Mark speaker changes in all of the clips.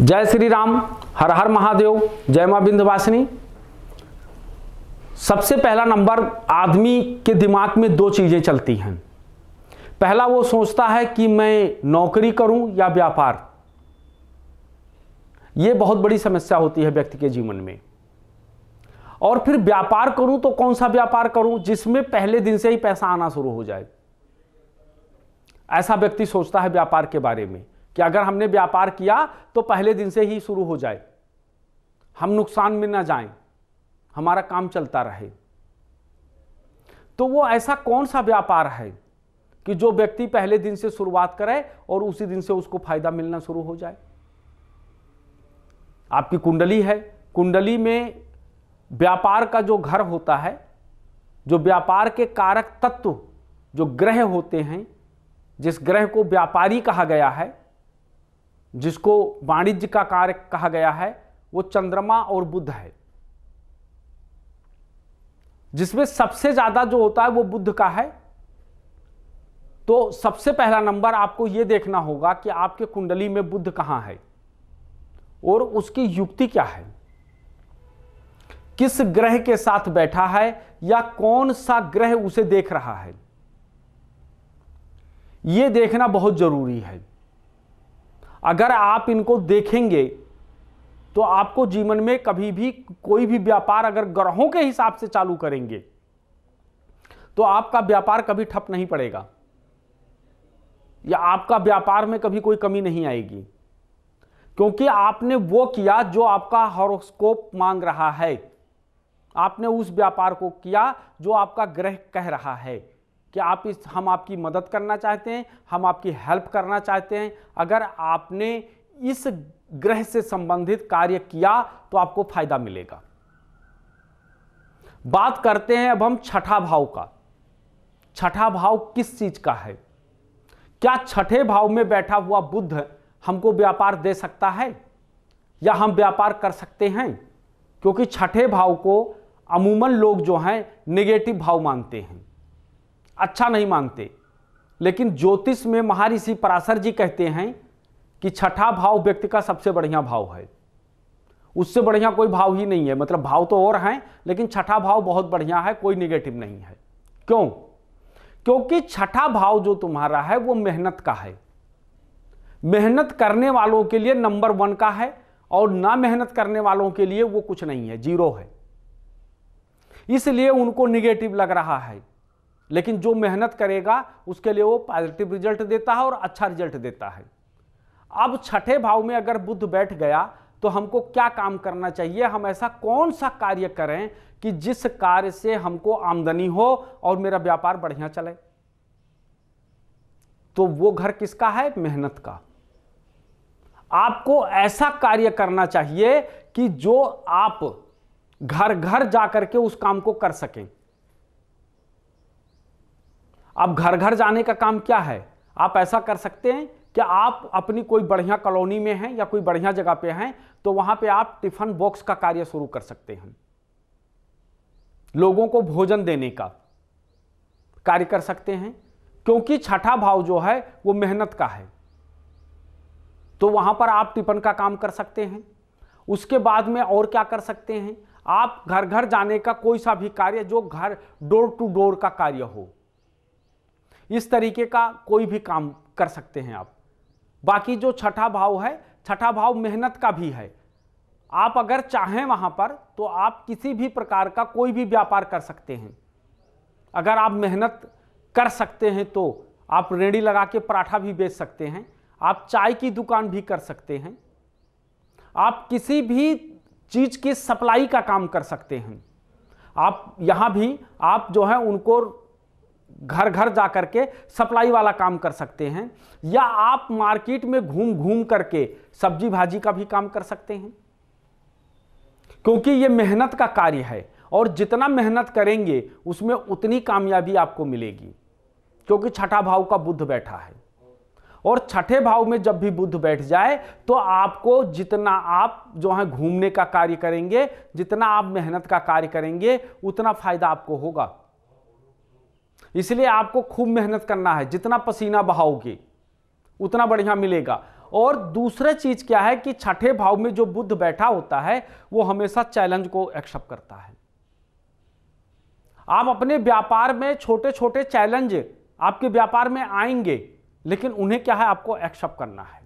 Speaker 1: जय श्री राम, हर हर महादेव, जय मां विंध्यवासिनी। सबसे पहला नंबर, आदमी के दिमाग में दो चीजें चलती हैं। पहला वो सोचता है कि मैं नौकरी करूं या व्यापार। यह बहुत बड़ी समस्या होती है व्यक्ति के जीवन में। और फिर व्यापार करूं तो कौन सा व्यापार करूं जिसमें पहले दिन से ही पैसा आना शुरू हो जाए। ऐसा व्यक्ति सोचता है व्यापार के बारे में कि अगर हमने व्यापार किया तो पहले दिन से ही शुरू हो जाए, हम नुकसान में ना जाएं, हमारा काम चलता रहे। तो वो ऐसा कौन सा व्यापार है कि जो व्यक्ति पहले दिन से शुरुआत करे और उसी दिन से उसको फायदा मिलना शुरू हो जाए। आपकी कुंडली है, कुंडली में व्यापार का जो घर होता है, जो व्यापार के कारक तत्व जो ग्रह होते हैं, जिस ग्रह को व्यापारी कहा गया है, जिसको वाणिज्य का कारक कहा गया है, वो चंद्रमा और बुध है। जिसमें सबसे ज्यादा जो होता है वो बुध का है। तो सबसे पहला नंबर आपको यह देखना होगा कि आपके कुंडली में बुध कहां है और उसकी युक्ति क्या है, किस ग्रह के साथ बैठा है या कौन सा ग्रह उसे देख रहा है। यह देखना बहुत जरूरी है। अगर आप इनको देखेंगे तो आपको जीवन में कभी भी कोई भी व्यापार अगर ग्रहों के हिसाब से चालू करेंगे तो आपका व्यापार कभी ठप नहीं पड़ेगा या आपका व्यापार में कभी कोई कमी नहीं आएगी, क्योंकि आपने वो किया जो आपका हॉरोस्कोप मांग रहा है। आपने उस व्यापार को किया जो आपका ग्रह कह रहा है कि हम आपकी मदद करना चाहते हैं, हम आपकी हेल्प करना चाहते हैं। अगर आपने इस ग्रह से संबंधित कार्य किया तो आपको फायदा मिलेगा। बात करते हैं अब हम छठा भाव का। छठा भाव किस चीज का है? क्या छठे भाव में बैठा हुआ बुध हमको व्यापार दे सकता है या हम व्यापार कर सकते हैं? क्योंकि छठे भाव को अमूमन लोग जो हैं नेगेटिव भाव मानते हैं, अच्छा नहीं मानते। लेकिन ज्योतिष में महर्षि पराशर जी कहते हैं कि छठा भाव व्यक्ति का सबसे बढ़िया भाव है, उससे बढ़िया कोई भाव ही नहीं है। मतलब भाव तो और हैं लेकिन छठा भाव बहुत बढ़िया है, कोई नेगेटिव नहीं है। क्यों? क्योंकि छठा भाव जो तुम्हारा है वो मेहनत का है। मेहनत करने वालों के लिए नंबर 1 का है और ना मेहनत करने वालों के लिए वो कुछ नहीं है, 0 है। इसलिए उनको निगेटिव लग रहा है। लेकिन जो मेहनत करेगा उसके लिए वो पॉजिटिव रिजल्ट देता है और अच्छा रिजल्ट देता है। अब छठे भाव में अगर बुध बैठ गया तो हमको क्या काम करना चाहिए, हम ऐसा कौन सा कार्य करें कि जिस कार्य से हमको आमदनी हो और मेरा व्यापार बढ़िया चले। तो वो घर किसका है? मेहनत का। आपको ऐसा कार्य करना चाहिए कि जो आप घर घर जाकर के उस काम को कर सकें। अब घर घर जाने का काम क्या है? आप ऐसा कर सकते हैं कि आप अपनी कोई बढ़िया कॉलोनी में हैं या कोई बढ़िया जगह पे हैं तो वहां पे आप टिफिन बॉक्स का कार्य शुरू कर सकते हैं। लोगों को भोजन देने का कार्य कर सकते हैं, क्योंकि छठा भाव जो है वो मेहनत का है। तो वहां पर आप टिफिन का काम कर सकते हैं। उसके बाद में और क्या कर सकते हैं? आप घर घर जाने का कोई सा भी कार्य जो घर डोर टू डोर का कार्य हो, इस तरीके का कोई भी काम कर सकते हैं आप। बाकी जो छठा भाव है, छठा भाव मेहनत का भी है। आप अगर चाहें वहां पर तो आप किसी भी प्रकार का कोई भी व्यापार कर सकते हैं। अगर आप मेहनत कर सकते हैं तो आप रेहड़ी लगा के पराठा भी बेच सकते हैं, आप चाय की दुकान भी कर सकते हैं, आप किसी भी चीज की सप्लाई का काम कर सकते हैं। आप यहां भी आप जो है उनको घर घर जाकर के सप्लाई वाला काम कर सकते हैं, या आप मार्केट में घूम घूम करके सब्जी भाजी का भी काम कर सकते हैं। क्योंकि यह मेहनत का कार्य है और जितना मेहनत करेंगे उसमें उतनी कामयाबी आपको मिलेगी, क्योंकि छठा भाव का बुध बैठा है। और छठे भाव में जब भी बुध बैठ जाए तो आपको जितना आप जो है घूमने का कार्य करेंगे, जितना आप मेहनत का कार्य करेंगे, उतना फायदा आपको होगा। इसलिए आपको खूब मेहनत करना है। जितना पसीना बहाओगे उतना बढ़िया मिलेगा। और दूसरा चीज क्या है कि छठे भाव में जो बुध बैठा होता है वो हमेशा चैलेंज को एक्सेप्ट करता है। आप अपने व्यापार में छोटे छोटे चैलेंज आपके व्यापार में आएंगे, लेकिन उन्हें क्या है, आपको एक्सेप्ट करना है।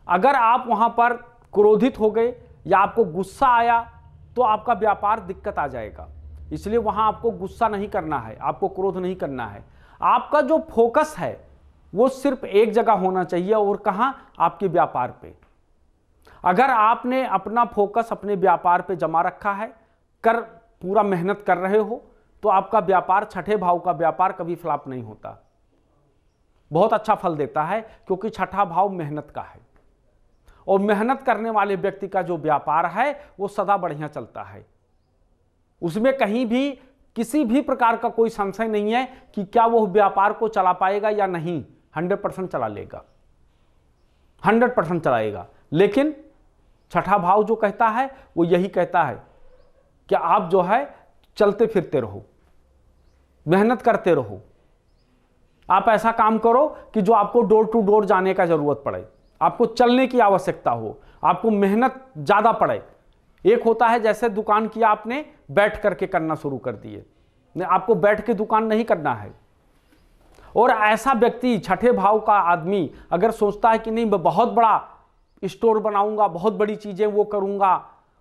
Speaker 1: अगर आप वहां पर क्रोधित हो गए या आपको गुस्सा आया तो आपका व्यापार दिक्कत आ जाएगा। इसलिए वहां आपको गुस्सा नहीं करना है, आपको क्रोध नहीं करना है। आपका जो फोकस है वो सिर्फ एक जगह होना चाहिए, और कहां, आपके व्यापार पे। अगर आपने अपना फोकस अपने व्यापार पे जमा रखा है, पूरा मेहनत कर रहे हो, तो आपका व्यापार, छठे भाव का व्यापार कभी फ्लॉप नहीं होता, बहुत अच्छा फल देता है, क्योंकि छठा भाव मेहनत का है। और मेहनत करने वाले व्यक्ति का जो व्यापार है वो सदा बढ़िया चलता है। उसमें कहीं भी किसी भी प्रकार का कोई संशय नहीं है कि क्या वो व्यापार को चला पाएगा या नहीं। 100% चला लेगा, 100% चलाएगा। लेकिन छठा भाव जो कहता है वो यही कहता है कि आप जो है चलते फिरते रहो, मेहनत करते रहो। आप ऐसा काम करो कि जो आपको डोर टू डोर जाने का जरूरत पड़े, आपको चलने की आवश्यकता हो, आपको मेहनत ज्यादा पड़े। एक होता है जैसे दुकान किया आपने, बैठ करके करना शुरू कर दिए, आपको बैठ के दुकान नहीं करना है। और ऐसा व्यक्ति, छठे भाव का आदमी अगर सोचता है कि नहीं मैं बहुत बड़ा स्टोर बनाऊंगा, बहुत बड़ी चीजें वो करूंगा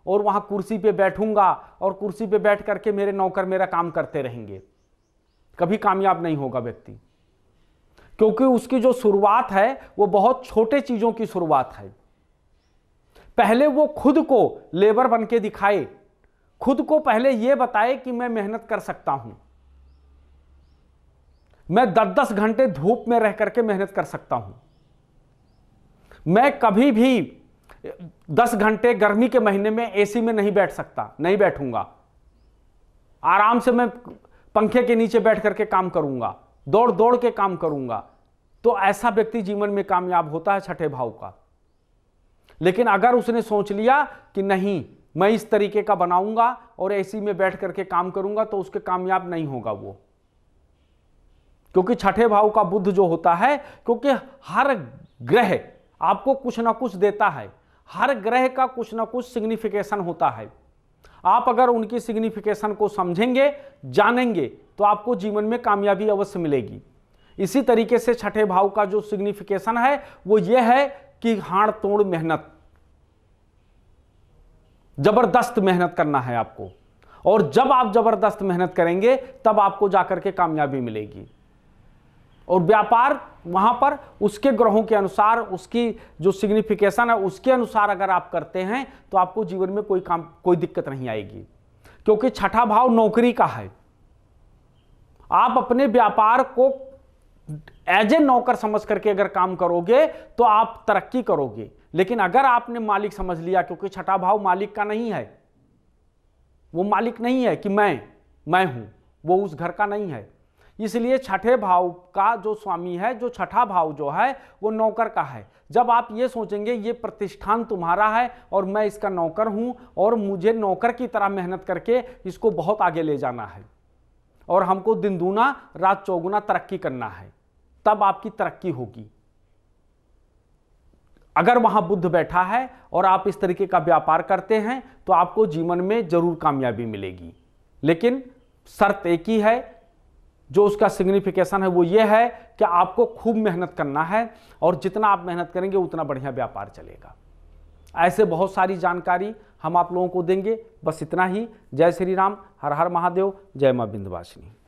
Speaker 1: और वहां कुर्सी पे बैठूंगा और कुर्सी पे बैठ करके मेरे नौकर मेरा काम करते रहेंगे, कभी कामयाब नहीं होगा व्यक्ति। क्योंकि उसकी जो शुरुआत है वो बहुत छोटे चीजों की शुरुआत है। पहले वो खुद को लेबर बन के दिखाए, खुद को पहले ये बताए कि मैं मेहनत कर सकता हूं, मैं 10-10 घंटे धूप में रह करके मेहनत कर सकता हूं, मैं कभी भी 10 घंटे गर्मी के महीने में एसी में नहीं बैठ सकता, नहीं बैठूंगा, आराम से मैं पंखे के नीचे बैठ करके काम करूंगा, दौड़ दौड़ के काम करूंगा। तो ऐसा व्यक्ति जीवन में कामयाब होता है छठे भाव का। लेकिन अगर उसने सोच लिया कि नहीं मैं इस तरीके का बनाऊंगा और एसी में बैठ करके काम करूंगा, तो उसके कामयाब नहीं होगा वो। क्योंकि छठे भाव का बुध जो होता है, क्योंकि हर ग्रह आपको कुछ ना कुछ देता है, हर ग्रह का कुछ ना कुछ सिग्निफिकेशन होता है। आप अगर उनकी सिग्निफिकेशन को समझेंगे, जानेंगे, तो आपको जीवन में कामयाबी अवश्य मिलेगी। इसी तरीके से छठे भाव का जो सिग्निफिकेशन है वो ये है कि हाड़ तोड़ मेहनत, जबरदस्त मेहनत करना है आपको। और जब आप जबरदस्त मेहनत करेंगे तब आपको जाकर के कामयाबी मिलेगी। और व्यापार वहां पर उसके ग्रहों के अनुसार, उसकी जो सिग्निफिकेशन है उसके अनुसार अगर आप करते हैं तो आपको जीवन में कोई दिक्कत नहीं आएगी। क्योंकि छठा भाव नौकरी का है। आप अपने व्यापार को एज ए नौकर समझ करके अगर काम करोगे तो आप तरक्की करोगे। लेकिन अगर आपने मालिक समझ लिया, क्योंकि छठा भाव मालिक का नहीं है, वो मालिक नहीं है कि मैं हूं, वो उस घर का नहीं है। इसलिए छठे भाव का जो स्वामी है, जो छठा भाव जो है वो नौकर का है। जब आप ये सोचेंगे ये प्रतिष्ठान तुम्हारा है और मैं इसका नौकर हूं और मुझे नौकर की तरह मेहनत करके इसको बहुत आगे ले जाना है और हमको दिन दूना रात चौगुना तरक्की करना है, तब आपकी तरक्की होगी। अगर वहां बुध बैठा है और आप इस तरीके का व्यापार करते हैं तो आपको जीवन में जरूर कामयाबी मिलेगी। लेकिन शर्त एक ही है, जो उसका सिग्निफिकेशन है वो ये है कि आपको खूब मेहनत करना है और जितना आप मेहनत करेंगे उतना बढ़िया व्यापार चलेगा। ऐसे बहुत सारी जानकारी हम आप लोगों को देंगे। बस इतना ही। जय श्री राम, हर हर महादेव, जय मां विंध्यवासिनी।